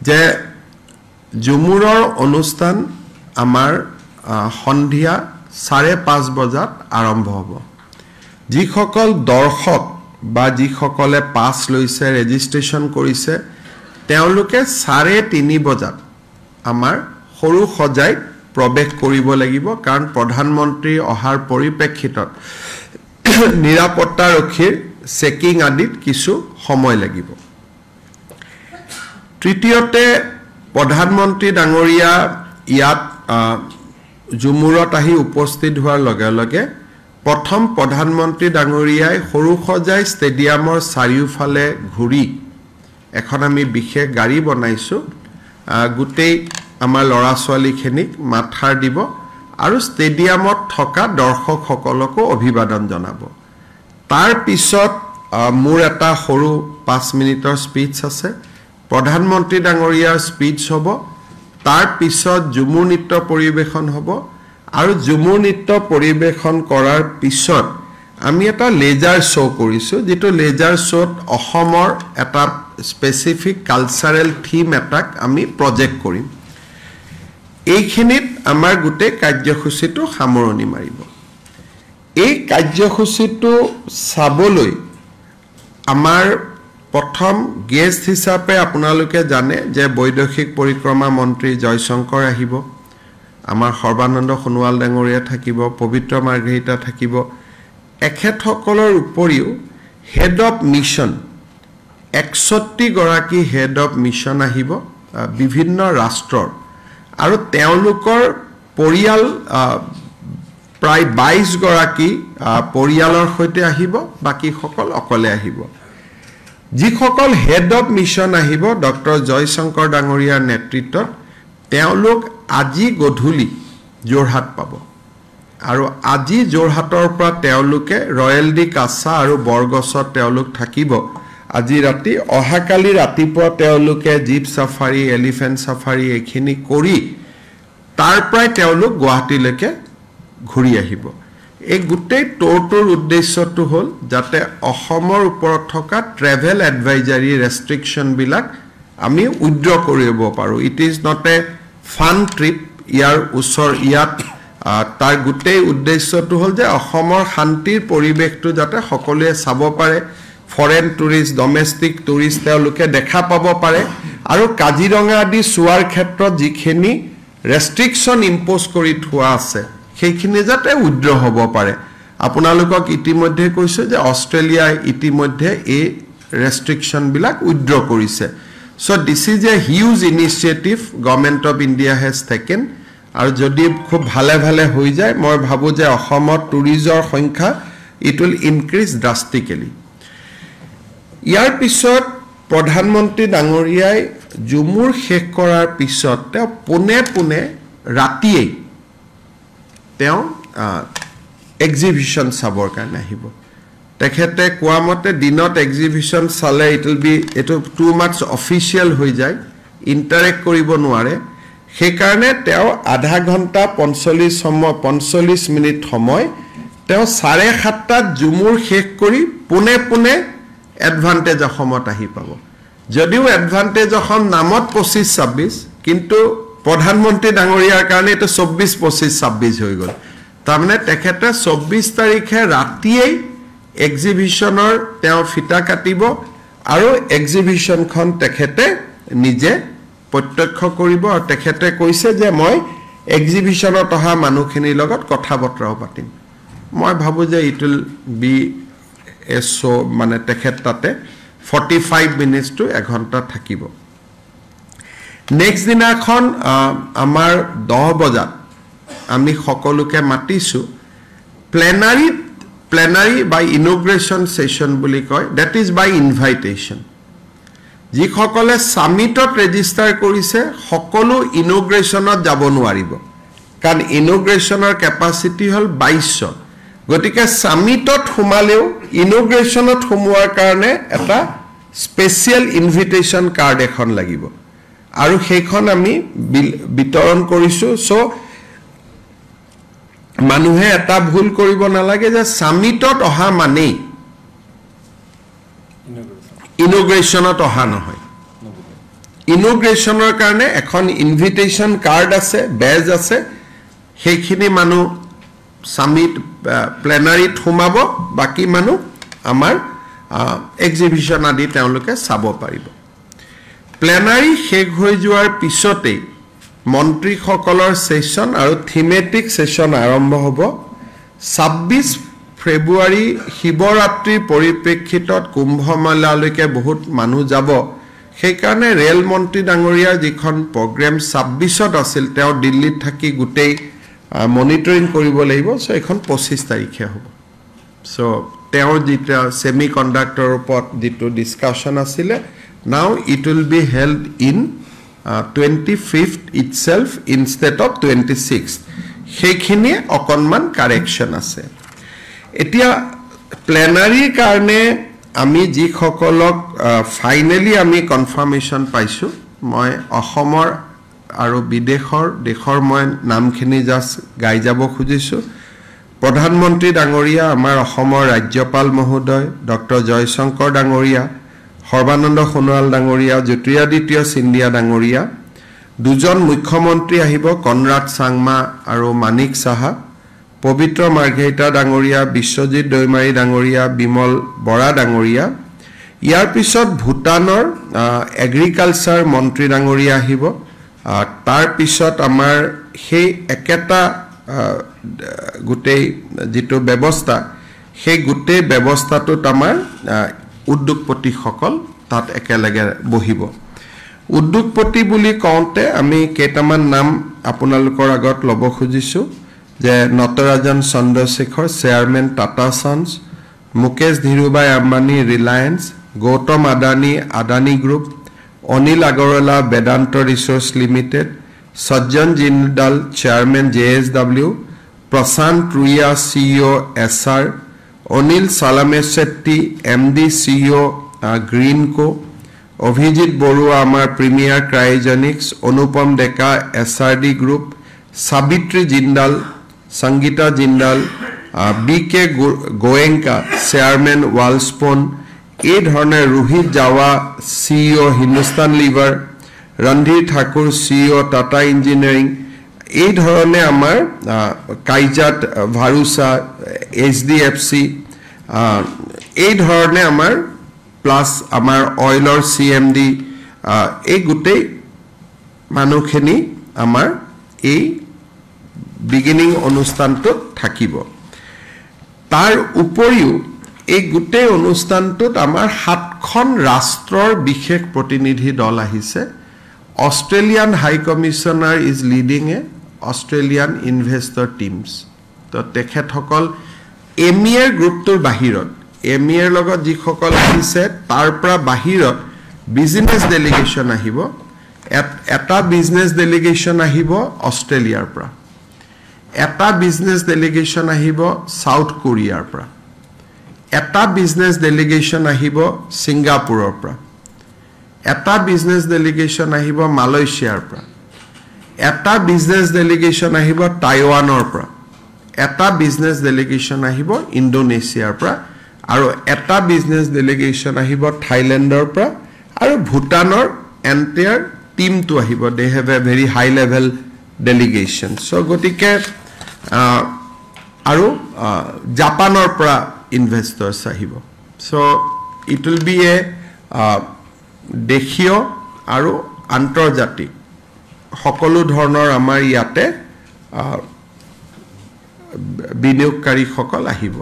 যে ঝুমুৰৰ অনুষ্ঠান আমাৰ সন্ধিয়া 5:30 বজাত আৰম্ভ হ'ব যিসকল দৰ্শক বা যিসকলে পাছ লৈছে ৰেজিষ্ট্ৰেচন কৰিছে তেওঁলোকে 3:30 বজাত আমাৰ সৰু সজাইত প্ৰৱেশ কৰিব লাগিব কাৰণ প্ৰধানমন্ত্ৰী অহাৰ পৰিপ্ৰেক্ষিতত নিৰাপত্তাৰক্ষীৰ চেকিং আদিত কিছু সময় লাগিব তৃতীয়তে প্ৰধানমন্ত্ৰী ডাঙৰীয়া ইয়াত ঝুমুৰত আহি উপস্থিত হোৱাৰ লগে লগে প্ৰথম প্ৰধানমন্ত্ৰী ডাঙৰীয়াই সৰু সজাই ষ্টেডিয়ামৰ চাৰিওফালে ঘূৰি এখন আমি বিশেষ গাড়ী বনাইছো গুটেই আমাৰ লৰা ছোৱালীখিনিক মাথাৰ দিব আৰু ষ্টেডিয়ামত থকা দৰ্শকসকলকো অভিবাদন জনাব তাৰ পিছত মোৰ এটা সৰু 5 মিনিটৰ স্পিচ আছে প্ৰধানমন্ত্ৰী ডাঙৰীয়াৰ স্পিচ হ'ব তাৰ পিছত ঝুমুৰ নৃত্য পৰিবেশন হ'ব আৰু ঝুমুৰ নৃত্য পৰিবেশন কৰাৰ পিছত আমি এটা লেজাৰ শ্ব' কৰিছো যেটো লেজাৰ শ্ব'ত অসমৰ এটা স্পেসিফিক কালচাৰেল থিম এটাক আমি প্ৰজেক্ট কৰিম এইখিনিত আমাৰ গুটে কাৰ্যসূচীটো সামৰণি মাৰিব এই কাৰ্যসূচীটো চাবলৈ আমাৰ প্ৰথম গেষ্ট হিচাপে আপোনালোকে জানে যে বৈদেশিক পৰিক্ৰমা মন্ত্ৰী জয়শংকৰ আহিব আমাৰ সৰ্বানন্দ সোণোৱাল ডাঙৰীয়া থাকিব পবিত্ৰ মাৰ্ঘেৰিটা থাকিব এখেতসকলৰ উপৰিও হেড অফ মিছন 61 গৰাকী হেড অফ মিছন আহিব বিভিন্ন ৰাষ্ট্ৰৰ আৰু তেওঁলোকৰ পৰিয়াল প্ৰায় 22 গৰাকী পৰিয়ালৰ সৈতে আহিব বাকি সকল অকলে আহিব যিসকল হেড অফ মিছন আহিব ডক্টৰ জয়শংকৰ ডাঙৰীয়াৰ নেতৃত্বত তেওঁলোক আজি গধূলি জোৰহাট পাব আৰু আজি জোৰহাটৰ পৰা তেওঁলোকে ৰয়েল ডি কাছা আৰু বৰগছত তেওঁলোক থাকিব আজি ৰাতি অহাকালি ৰাতিপুৱা তেওঁলোকে জীপ সাফাৰী এলিফেন্ট সাফাৰী এখিনি কৰি তাৰ পৰাই তেওঁলোক গুৱাহাটীলৈকে ঘূৰি আহিব এই গুটেই টৰটোৰ উদ্দেশ্যটো হ'ল যাতে অসমৰ ওপৰত থকা ট্ৰেভেল এডভাইজাৰী ৰেষ্ট্ৰিকশন বিলাক আমি উইথড্ৰ কৰিব পাৰো it is not a fun trip ইয়াৰ উছৰ ইয়াত তাৰ গুটেই উদ্দেশ্যটো হ'ল যে অসমৰ শান্তিৰ পৰিবেশটো যাতে সকলোৱে চাব পাৰে ফৰেন টুৰিষ্ট ডমেষ্টিক টুৰিষ্ট তেওঁলোকে দেখা পাব পাৰে আৰু কাজিৰঙা আদি সুৱাৰ ক্ষেত্ৰত যিখিনি ৰেষ্ট্ৰিকশন ইম্পোজ কৰি থোৱা আছে সেইখিনি যাতে উইথড্ৰ হ'ব পাৰে আপোনালোকক ইতিমধ্যে কৈছো যে অষ্ট্ৰেলিয়া ইতিমধ্যে এই ৰেষ্ট্ৰিকশন বিলাক উইথড্ৰ কৰিছে so this is a huge initiative government of India has taken আৰু যদি খুব ভালে ভালে হৈ যায় মই ভাবো যে অসমত টুৰিজৰ সংখ্যা it will increase drastically ইয়াৰ পিছত প্ৰধানমন্ত্ৰী ডাঙৰীয়াই ঝুমুৰ শেষ কৰাৰ পিছত তেওঁ পুনে ৰাতিয়ে তেওঁ এক্সিবিশন চাবৰ কাৰণে আহিব তেখেতে কোৱামতে দিনত এক্সিবিশন চালে ইট উইল বি এটো টু মাচ অফিচিয়াল হৈ যায় ইন্টাৰেক্ট কৰিব নোৱাৰে সেই কাৰণে তেওঁ আধা ঘণ্টা 45 মিনিট সময় তেওঁ 7:30 ঝুমুৰ শেষ কৰি পুনে এডভান্টেজ অসমত আহি পাব যদিও এডভান্টেজ অসম নামত 25-26 কিন্তু প্ৰধানমন্ত্ৰী ডাঙৰীয়াৰ কাৰণে এটা 24-25-26 হৈ গল তাৰমানে তেখেতে 24 তাৰিখে ৰাতিয়ে এক্সিবিশনৰ তেওঁ ফিটা কাটিব আৰু এক্সিবিশনখন তেখেতে নিজে প্ৰত্যক্ষ কৰিব আৰু তেখেতে কৈছে যে মই এক্সিবিশনত অহা মানুহখিনিৰ লগত কথা বতৰাও পাতিম মই ভাবো যে ইট উইল বি এ শো মানে তেখেত তাতে 45 মিনিটস টু 1 ঘণ্টা থাকিব নেক্সট দিনাখন আমাৰ 10 বজাত আমি সকলোকে মাতিছো plenary by inauguration session বুলি কয় that is by invitation যিসকলে সামিটত ৰেজিষ্টাৰ কৰিছে সকলো ইনগ্ৰেচনত যাব নোৱাৰিব কাৰণ ইনগ্ৰেচনৰ ক্যাপাসিটি হল 2200 গতিকে সামিটত হুমালেও ইনগ্ৰেচনত হুমোৱাৰ কাৰণে এটা স্পেশাল ইনভিটেশন কাৰ্ড এখন লাগিব আৰু সেইখন আমি বিতৰণ কৰিছো সো মানুহে এটা ভুল কৰিব নালাগে যে সামিটত অহা মানে ইনগ্ৰেচনত অহা নহয় ইনোগ্ৰেশ্যনৰ কাৰণে এখন ইনভিটেশ্যন কাৰ্ড আছে বেজ আছে সেইখিনি মানুহ সামিট প্লেনাৰীত সোমাব বাকি মানুহ আমাৰ এক্সিবিশন আদি তেওঁলোকে চাব পাৰিব প্লেনাৰী শেষ হৈ যোৱাৰ পিছতে মন্ত্ৰীসকলৰ সেশন আৰু থিমেটিক সেশন আৰম্ভ হ'ব 26 ফেব্ৰুৱাৰী শিৱৰাত্ৰিৰ পৰিপ্ৰেক্ষিতত কুম্ভমেলালৈকে বহুত মানুহ যাব সেইকাৰণে ৰেল মন্ত্ৰী ডাঙৰীয়াৰ যিখন প্ৰগ্ৰাম 26ত আছিল তেওঁ দিল্লীত থাকি গুটেই মনিটৰিং কৰিব লাগিব সো এখন 25 তাৰিখে হ'ব সো তেওঁৰ যেটা সেমিকন্ডাক্টৰ ওপৰত যেটো ডিসকাশন আছিল now it will be held in 25th itself instead of 26th সেইখিনি অকনমান কাৰেকশন আছে এতিয়া প্লেনাৰীৰ কাৰণে আমি যি সকলক ফাইনালি আমি কনফাৰ্মেশন পাইছো মই অসমৰ আৰু দেশৰ মই নামখিনি জাস্ট গাই যাব খুজিছো প্ৰধানমন্ত্ৰী ডাঙৰীয়া আমাৰ অসমৰ ৰাজ্যপাল মহোদয় ডক্টৰ জয়শংকৰ ডাঙৰীয়া সৰ্বানন্দ সোণোৱাল ডাঙৰীয়া জ্যোতিৰাদিত্য সিন্ধিয়া ডাঙৰীয়া দুজন মুখ্যমন্ত্ৰী আহিব কনৰাড চাংমা আৰু মানিক সাহা পবিত্ৰ মাৰ্ঘেৰিটা ডাঙৰীয়া বিশ্বজিৎ দৈমাৰী ডাঙৰীয়া বিমল বৰা ডাঙৰীয়া ইয়াৰ পিছত ভূটানৰ এগ্ৰিকালচাৰ মন্ত্ৰী ডাঙৰীয়া আহিব তাৰ পিছত আমাৰ সেই একেটা গুটেই যেটো ব্যৱস্থা সেই গুটেই ব্যৱস্থাটোত আমাৰ উদ্যোগপতি সকল তাত একেলগে বহিব উদ্যোগপতি বুলি কওঁতে আমি কেইটামান নাম আপোনালোকৰ আগত লব খুজিছো যে Natarajan Chandrasekaran chairman Tata sons Mukesh Dhirubhai Ambani Reliance Gautam Adani group Anil Agarwal Vedanta resource limited Sajjan Jindal chairman JSW Prashant Ruia CEO SR Anil Chalamalasetty MD CEO Greenko Abhijit Barua আমাৰ Premier Cryogenics Anupam Deka SRD group Savitri Jindal Sangita Jindal BK Goenka chairman Welspun এই ধৰণে Rohit Jawa CEO Hindustan lever Randhir Thakur CEO Tata engineering এই ধৰণে আমাৰ কাইজাত ভাৰুসা HDFC এই ধৰণে আমাৰ প্লাস আমাৰ অইলৰ CMD এই গুটেই মানুহখিনি আমাৰ এই বিগিনিং অনুষ্ঠানটোত থাকিব তাৰ উপৰিও এই গুটেই অনুষ্ঠানটোত আমাৰ 7খন ৰাষ্ট্ৰৰ বিশেষ প্ৰতিনিধি দল আহিছে Australian high commissioner is leading a Australian investor teams to তেখেতসকল এমিয়াৰ গ্ৰুপটোৰ বাহিৰত এমিয়াৰ লগত যি সকল আহিছে তাৰ পৰা বাহিৰত বিজনেছ ডেলিগেশ্যন আহিব এটা বিজনেছ ডেলিগেশ্যন আহিব অষ্ট্ৰেলিয়াৰ পৰা এটা বিজনেছ ডেলিগেশ্যন আহিব সাউথ কোৰিয়াৰ পৰা এটা বিজনেছ ডেলিগেশ্যন আহিব সিংগাপুৰৰ পৰা এটা বিজনেছ ডেলিগেশ্যন আহিব মালয়েছিয়াৰ পৰা এটা বিজনেছ ডেলিগেশ্যন আহিব টাইৱানৰ পৰা এটা বিজনেছ ডেলিগেশ্যন আহিব ইণ্ডোনেছিয়াৰ পৰা আৰু এটা বিজনেছ ডেলিগেশ্যন আহিব থাইলেণ্ডৰ পৰা আৰু ভুটানৰ এন্টায়াৰ টিমটো আহিব they have a very high level delegation so গতিকে আৰু জাপানৰ পৰা ইনভেষ্টৰ্ছ আহিব so it will be a দেশীয় আৰু আন্তৰ্জাতিক সকলো ধৰণৰ আমাৰ ইয়াতে বিনিয়োগকাৰী সকল আহিব